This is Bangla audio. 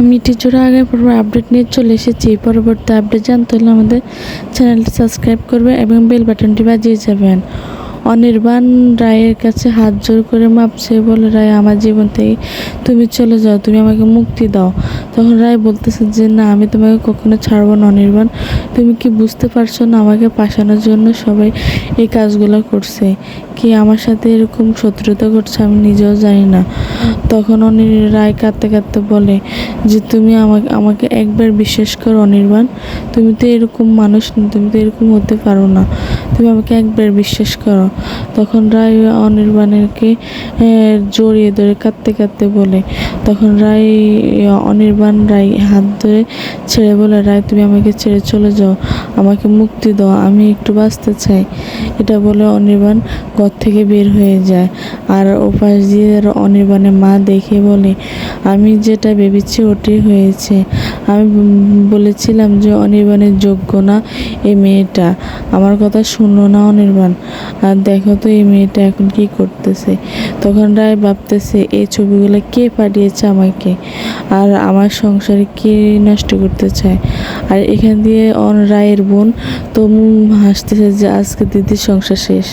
মিষ্টি চূড়া আগের পর্ব আপডেট নিয়ে চলে এসেছি। পরবর্তী আপডেট জানতে হলে আমাদের চ্যানেলটি সাবস্ক্রাইব করবে এবং বেল বাটনটি বাজিয়ে যাবেন। অনির্বাণ রায়ের কাছে হাত জোর করে মাপছে, বলে, রায়, আমার জীবন থেকে তুমি চলে যাও, তুমি আমাকে মুক্তি দাও। তখন রায় বলতেছে যে, না, আমি তোমাকে কখনো ছাড়বো না অনির্বাণ। তুমি কি বুঝতে পারছো না, আমাকে ফাঁসানোর জন্য সবাই এই কাজগুলো করছে। কি আমার সাথে এরকম শত্রুতা করছে আমি নিজেও জানি না। তখন রায় কাঁদতে কাঁদতে বলে যে, তুমি আমাকে একবার বিশ্বাস করো অনির্বাণ, তুমি তো এরকম মানুষ না, তুমি তো এরকম হতে পারো না, তুমি আমাকে একবার বিশ্বাস করো। তখন রায় অনির্বাণকে জড়িয়ে ধরে কাঁদতে কাঁদতে বলে, তখন অনির্বাণ রায় হাত ধরে ছেড়ে বলে, রায়, তুমি আমাকে ছেড়ে চলে যাও, আমাকে মুক্তি দাও, আমি একটু বাঁচতে চাই। এটা বলে অনির্বাণ ঘর থেকে বের হয়ে যায়। আর ওপাশ দিয়ে অনির্বাণের মা দেখে বলে, আমি যেটা ভেবেছি ওটাই হয়েছে। আমি বলেছিলাম যে অনির্বাণের যোগ্য না এই মেয়েটা, আমার কথা শুনলো না অনির্বাণ। আর দেখো তো এই মেয়েটা এখন কি করতেছে। তখন রায় ভাবতেছে, এই ছবিগুলো কে পাঠিয়েছে আমাকে, আর আমার সংসারে কে নষ্ট করতে চায়। আর এখান দিয়ে রায়ের বোন তো হাসতেছে যে আজকে দিদির সংসার শেষ।